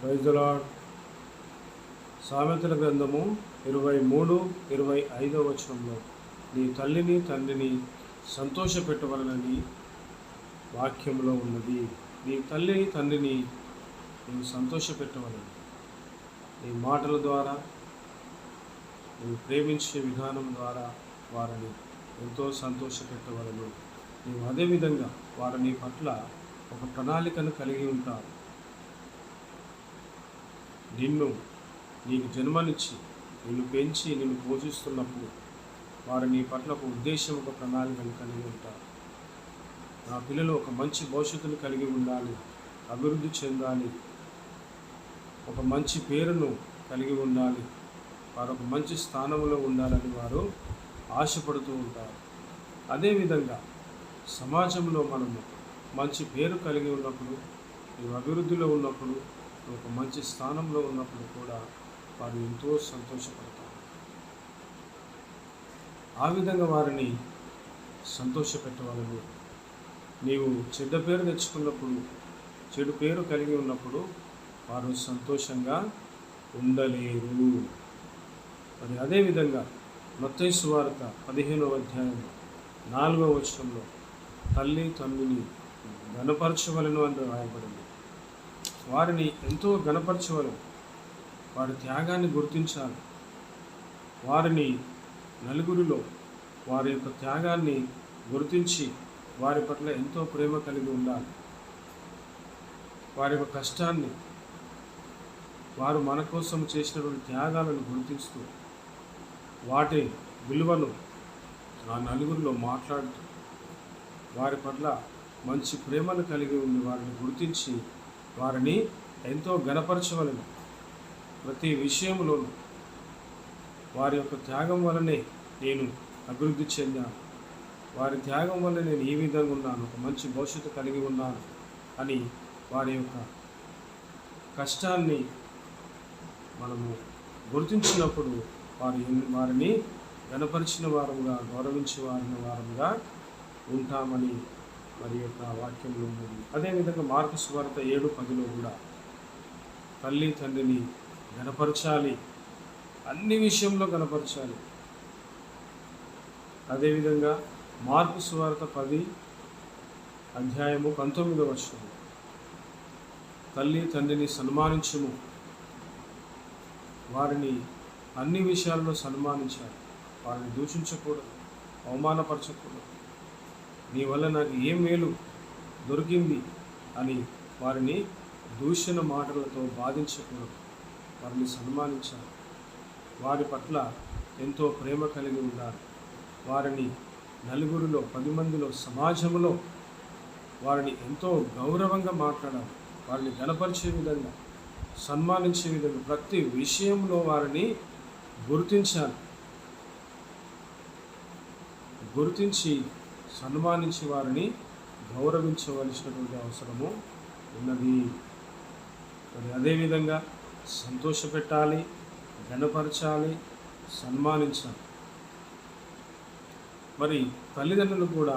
Praise the lord. సామెతల గ్రంథము 23:25 వచనంలో నీ తల్లిని తండ్రిని సంతోషపెట్టవలనని వాక్యంలో ఉన్నది. నీ తల్లిని తండ్రిని నీవు సంతోషపెట్టవలని, నీ మాటల ద్వారా, నీవు ప్రేమించే విధానం ద్వారా వారిని ఎంతో సంతోషపెట్టవలను. నీవు అదేవిధంగా వారు నీ పట్ల ఒక ప్రణాళికను కలిగి ఉంటారు. నీకు జన్మనిచ్చి నిన్ను పెంచి నిన్ను పోషిస్తున్నప్పుడు వారు నీ పట్ల ఒక ఉద్దేశం, ఒక ప్రణాళికను కలిగి ఉంటారు. నా పిల్లలు ఒక మంచి భవిష్యత్తును కలిగి ఉండాలి, అభివృద్ధి చెందాలి, ఒక మంచి పేరును కలిగి ఉండాలి, వారు ఒక మంచి స్థానంలో ఉండాలని వారు ఆశపడుతూ ఉంటారు. అదేవిధంగా సమాజంలో మనము మంచి పేరు కలిగి ఉన్నప్పుడు, నీవు అభివృద్ధిలో ఉన్నప్పుడు, ఒక మంచి స్థానంలో ఉన్నప్పుడు కూడా వారు ఎంతో సంతోషపడతారు. ఆ విధంగా వారిని సంతోషపెట్టవాలని, నీవు చెడ్డ పేరు తెచ్చుకున్నప్పుడు, చెడు పేరు కలిగి ఉన్నప్పుడు వారు సంతోషంగా ఉండలేరు. మరి అదేవిధంగా మత్తయి సువార్త 15వ అధ్యాయం 4వ వచనంలో తల్లి తండ్రిని ఘనపరచవలను అని రాయబడింది. వారిని ఎంతో ఘనపరచవలను, వారి త్యాగాన్ని గుర్తించాలి. వారిని నలుగురిలో వారి యొక్క త్యాగాన్ని గుర్తించి వారి పట్ల ఎంతో ప్రేమ కలిగి ఉండాలి. వారి యొక్క కష్టాన్ని, వారు మన కోసం చేసినటువంటి త్యాగాలను గుర్తిస్తూ వాటి విలువను ఆ నలుగురిలో మాట్లాడుతూ వారి పట్ల మంచి ప్రేమను కలిగి ఉండి వారిని గుర్తించి వారిని ఎంతో ఘనపరచవలను. ప్రతి విషయంలోనూ వారి యొక్క త్యాగం వలనే నేను అభివృద్ధి చెందాను, వారి త్యాగం వల్ల నేను ఈ విధంగా ఉన్నాను, ఒక మంచి భవిష్యత్తు కలిగి ఉన్నాను అని వారి యొక్క కష్టాన్ని మనము గుర్తించినప్పుడు వారిని ఘనపరిచిన వారముగా, గౌరవించే వారముగా ఉంటామని మరి యొక్క వాక్యంలో ఉన్నది. అదేవిధంగా మార్కు సువార్త 7:10లో కూడా తల్లి తండ్రిని ఘనపరచాలి, అన్ని విషయంలో ఘనపరచాలి. అదేవిధంగా మార్కు సువార్త 10:19 వచనం తల్లి తండ్రిని సన్మానించుము, వారిని అన్ని విషయాల్లో సన్మానించాలి, వారిని దూషించకూడదు, అవమానపరచకూడదు. నీ వల్ల నాకు ఏ మేలు దొరికింది అని వారిని దూషణ మాటలతో బాధించకూడదు, వారిని సన్మానించాలి. వారి పట్ల ఎంతో ప్రేమ కలిగి ఉండాలి. వారిని నలుగురిలో, 10 మందిలో, సమాజంలో వారిని ఎంతో గౌరవంగా మాట్లాడాలి. వారిని ఘనపరిచే విధంగా, సన్మానించే విధంగా ప్రతి విషయంలో వారిని గుర్తించాలి. గుర్తించి సన్మానించి వారిని గౌరవించవలసినటువంటి అవసరము ఉన్నది. మరి అదేవిధంగా సంతోషపెట్టాలి, ఘనపరచాలి, సన్మానించాలి. మరి తల్లిదండ్రులు కూడా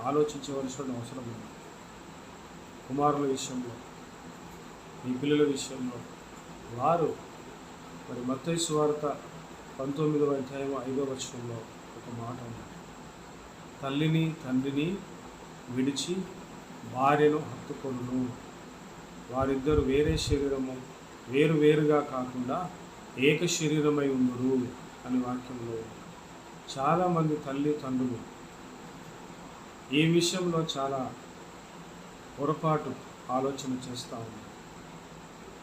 ఆలోచించవలసిన అవసరం ఉంది. కుమారుల విషయంలో, మీ పిల్లల విషయంలో వారు మరి మత్తయి సువార్త 19వ అధ్యాయం 5వ వచనంలో ఒక మాట ఉంది. తల్లిని తండ్రిని విడిచి భార్యను హత్తుకొనును, వారిద్దరు వేరే శరీరము, వేరుగా కాకుండా ఏక శరీరమై ఉండురు అని వాక్యంలో. చాలామంది తల్లి తండ్రులు ఈ విషయంలో చాలా పొరపాటు ఆలోచన చేస్తూ ఉన్నారు.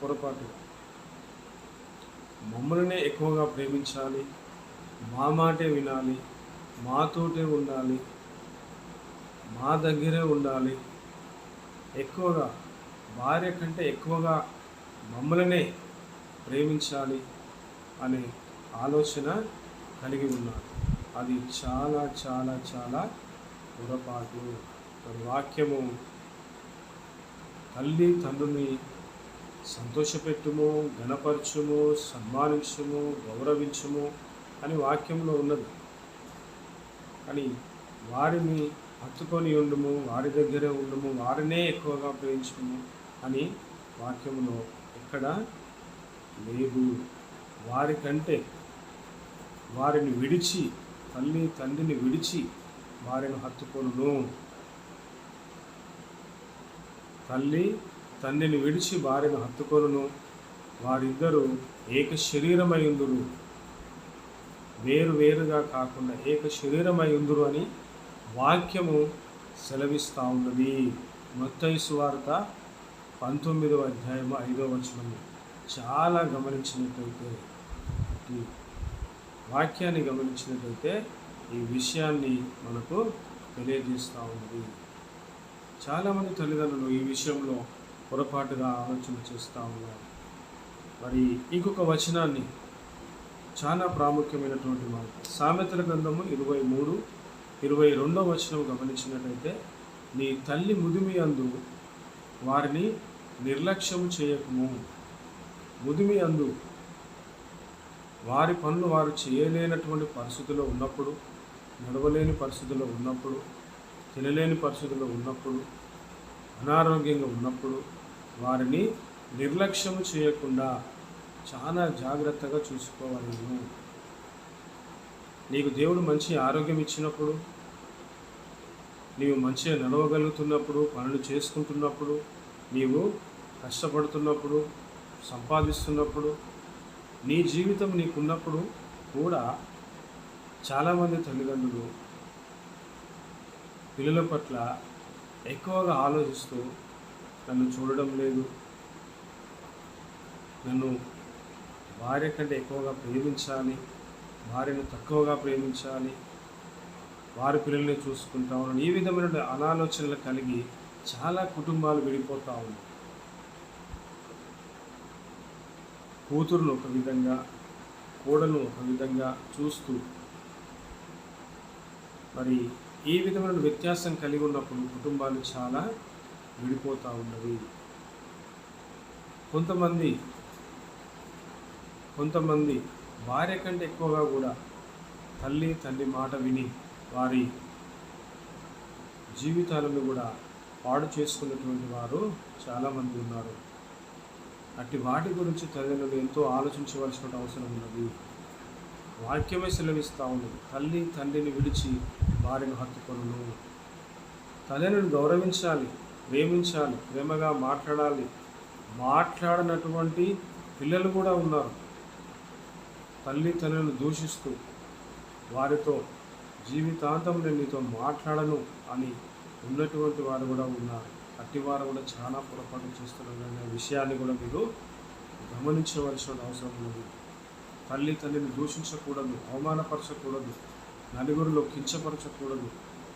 పొరపాటు, మమ్మల్నే ఎక్కువగా ప్రేమించాలి, మా మాటే వినాలి, మాతోటే ఉండాలి, మా దగ్గరే ఉండాలి, ఎక్కువగా భార్య కంటే ఎక్కువగా మమ్మల్నే ప్రేమించాలి అనే ఆలోచన కలిగి ఉన్నారు. అది చాలా చాలా చాలా పొరపాటు. మరి వాక్యము తల్లి తండ్రిని సంతోషపెట్టుము, ఘనపరచుము, సన్మానించుము, గౌరవించుము అని వాక్యంలో ఉన్నది. కానీ వారిని హత్తుకొని ఉండుము, వారి దగ్గరే ఉండుము, వారినే ఎక్కువగా ప్రేమించుము అని వాక్యంలో ఎక్కడ లేదు. వారికంటే వారిని విడిచి, తల్లి తండ్రిని విడిచి వారిని హత్తుకొనును. తల్లి తండ్రిని విడిచి వారిని హత్తుకొనును. వారిద్దరూ ఏక శరీరమై ఉందురు. వేరు వేరుగా కాకుండా ఏక శరీరమై ఉందురు అని వాక్యము సెలవిస్తూ ఉన్నది. మత్తయి సువార్త 19వ అధ్యాయము 5వ వచనము. చాలా గమనించినట్లయితే, ఈ వాక్యాన్ని గమనించినట్లయితే ఈ విషయాన్ని మనకు తెలియజేస్తూ ఉన్నది. చాలామంది తల్లిదండ్రులు ఈ విషయంలో పొరపాటుగా ఆలోచన చేస్తూ ఉన్నారు. మరి ఇంకొక వచనాన్ని, చాలా ప్రాముఖ్యమైనటువంటి మాట, సామెతల గ్రంథము 23:22 వచనం గమనించినట్లయితే, నీ తల్లి ముదిమి అందు వారిని నిర్లక్ష్యము చేయకము. ముదిమి అందు వారి పనులు వారు చేయలేనటువంటి పరిస్థితుల్లో ఉన్నప్పుడు, నడవలేని పరిస్థితుల్లో ఉన్నప్పుడు, తినలేని పరిస్థితుల్లో ఉన్నప్పుడు, అనారోగ్యంగా ఉన్నప్పుడు వారిని నిర్లక్ష్యము చేయకుండా చాలా జాగ్రత్తగా చూసుకోవాలి. నీకు దేవుడు మంచి ఆరోగ్యం ఇచ్చినప్పుడు, నీవు మంచిగా నడవగలుగుతున్నప్పుడు, పనులు చేసుకుంటున్నప్పుడు, నీవు కష్టపడుతున్నప్పుడు, సంపాదిస్తున్నప్పుడు, నీ జీవితం నీకున్నప్పుడు కూడా చాలామంది తల్లిదండ్రులు పిల్లల పట్ల ఎక్కువగా ఆలోచిస్తూ, నన్ను చూడడం లేదు, నన్ను భార్య కంటే ఎక్కువగా ప్రేమించాలి, భార్యను తక్కువగా ప్రేమించాలి, వారి పిల్లల్ని చూసుకుంటా ఉన్నాను, ఈ విధమైన అనాలోచనలు కలిగి చాలా కుటుంబాలు విడిపోతూ ఉన్నాయి. కూతురును ఒక విధంగా, కోడలను ఒక విధంగా చూస్తూ, మరి ఈ విధమైన వ్యత్యాసం కలిగి ఉన్నప్పుడు కుటుంబాలు చాలా విడిపోతూ ఉన్నవి. కొంతమంది భార్య కంటే ఎక్కువగా కూడా తల్లి తండ్రి మాట విని వారి జీవితాలను కూడా పాడు చేసుకున్నటువంటి వారు చాలామంది ఉన్నారు. అట్టి వాటి గురించి తల్లిదండ్రులు ఎంతో ఆలోచించవలసిన అవసరం ఉన్నది. వాక్యమే సెలవిస్తూ ఉన్నది, తల్లి తండ్రిని విడిచి వారిని హత్తుకొనును. తల్లిని గౌరవించాలి, ప్రేమించాలి, ప్రేమగా మాట్లాడాలి. మాట్లాడనటువంటి పిల్లలు కూడా ఉన్నారు. తల్లి తండ్రిని దూషిస్తూ వారితో జీవితాంతం నేను నీతో మాట్లాడను అని ఉన్నటువంటి వారు కూడా ఉన్నారు. అట్టి వారు కూడా చాలా పొరపాటు చేస్తున్నారనే విషయాన్ని కూడా మీరు గమనించవలసిన అవసరం ఉన్నది. తల్లి తండ్రిని దూషించకూడదు, అవమానపరచకూడదు, నలుగురిలో కించపరచకూడదు.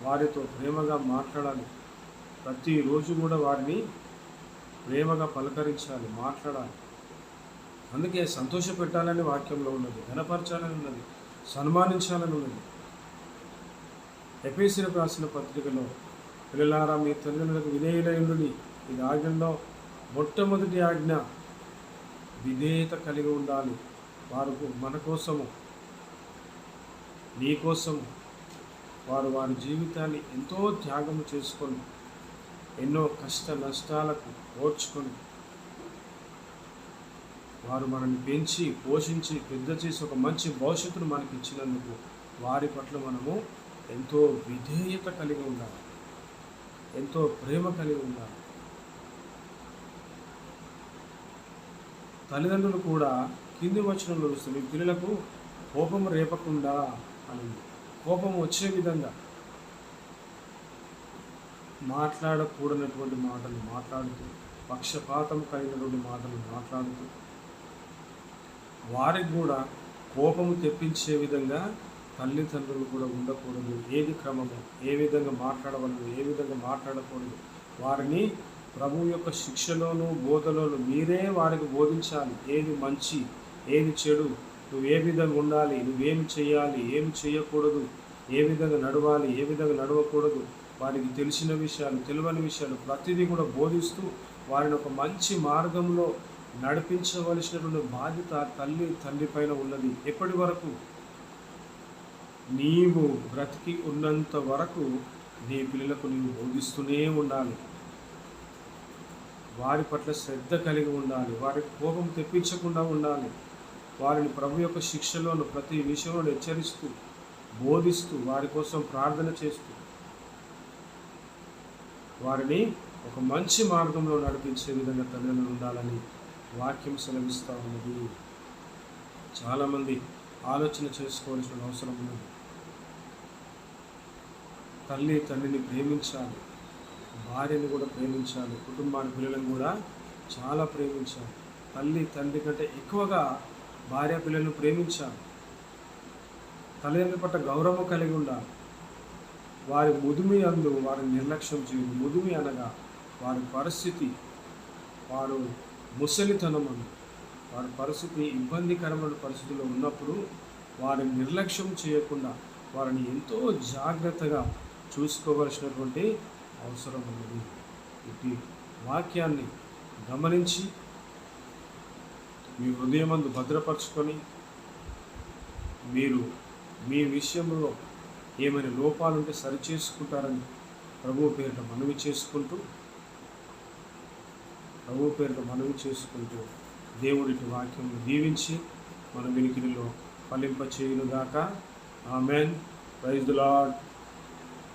వారితో ప్రేమగా మాట్లాడాలి. ప్రతిరోజు కూడా వారిని ప్రేమగా పలకరించాలి, మాట్లాడాలి. అందుకే సంతోషపెట్టాలని వాక్యంలో ఉన్నది, ఘనపరచాలని ఉన్నది, సన్మానించాలని ఉన్నది. ఎఫెసీయులకు రాసిన పత్రికలో, పిల్లలారా మీ తల్లిదండ్రులకు విధేయులై ఉండుడి, ఇది ఆజ్ఞలో మొట్టమొదటి ఆజ్ఞ. విధేయత కలిగి ఉండాలి. వారు మన కోసము, నీ కోసము వారు వారి జీవితాన్ని ఎంతో త్యాగము చేసుకొని, ఎన్నో కష్ట నష్టాలకు ఓర్చుకొని, వారు మనల్ని పెంచి పోషించి పెద్ద చేసి ఒక మంచి భవిష్యత్తును మనకి ఇచ్చినందుకు వారి పట్ల మనము ఎంతో విధేయత కలిగి ఉండాలి, ఎంతో ప్రేమ కలిగి ఉండాలి. తల్లిదండ్రులు కూడా కింది వచనంలో చూస్తే, మీ పిల్లలకు కోపం రేపకుండా అని, కోపం వచ్చే విధంగా మాట్లాడకూడనటువంటి మాటలు మాట్లాడుతూ, పక్షపాతం కలిగినటువంటి మాటలు మాట్లాడుతూ, వారికి కూడా కోపము తెప్పించే విధంగా తల్లిదండ్రులు కూడా ఉండకూడదు. ఏది క్రమము, ఏ విధంగా మాట్లాడవలదు, ఏ విధంగా మాట్లాడకూడదు, వారిని ప్రభువు యొక్క శిక్షలోను బోధలోను మీరే వారికి బోధించాలి. ఏది మంచి, ఏది చెడు, నువ్వు ఏ విధంగా ఉండాలి, నువ్వేమి చేయాలి, ఏమి చేయకూడదు, ఏ విధంగా నడవాలి, ఏ విధంగా నడవకూడదు, వారికి తెలిసిన విషయాలు, తెలియని విషయాలు ప్రతిదీ కూడా బోధిస్తూ వారిని ఒక మంచి మార్గంలో నడిపించవలసినటువంటి బాధ్యత తల్లి తండ్రి పైన ఉన్నది. ఎప్పటి వరకు? నీవు బ్రతికి ఉన్నంత వరకు నీ పిల్లలకు నీవు బోధిస్తూనే ఉండాలి. వారి పట్ల శ్రద్ధ కలిగి ఉండాలి, వారికి కోపం తెప్పించకుండా ఉండాలి, వారిని ప్రభు యొక్క శిక్షలోను ప్రతి విషయంలో హెచ్చరిస్తూ బోధిస్తూ వారి కోసం ప్రార్థన చేస్తూ వారిని ఒక మంచి మార్గంలో నడిపించే విధంగా తల్లిదండ్రులు ఉండాలని వాక్యం సెలవిస్తూ ఉన్నది. చాలామంది ఆలోచన చేసుకోవాల్సిన అవసరం ఉన్నది. తల్లి తండ్రిని ప్రేమించాలి, భార్యని కూడా ప్రేమించాలి, కుటుంబాన్ని పిల్లలను కూడా చాలా ప్రేమించాలి. తల్లి తండ్రి కంటే ఎక్కువగా భార్య పిల్లలను ప్రేమించాలి. తల్లిదండ్రుల పట్ల గౌరవం కలిగి ఉండాలి. వారి ముదిమి అందు వారిని నిర్లక్ష్యం చేయదు. ముదిమి అనగా వారి పరిస్థితి, వారు ముసలితనం అందు వారి పరిస్థితి ఇబ్బందికరమైన పరిస్థితుల్లో ఉన్నప్పుడు వారిని నిర్లక్ష్యం చేయకుండా వారిని ఎంతో జాగ్రత్తగా చూసుకోవలసినటువంటి అవసరం ఉన్నది. ఇటు వాక్యాన్ని గమనించి మీ హృదయమందు భద్రపరచుకొని మీరు మీ విషయంలో ఏమైనా లోపాలుంటే సరిచేసుకుంటారని ప్రభువు పేరిట మనవి చేసుకుంటూ దేవుడికి వాక్యం దీవించి మన వినికిడిలో ఫలింపచేయునుగాక. ఆమెన్. Praise the lord.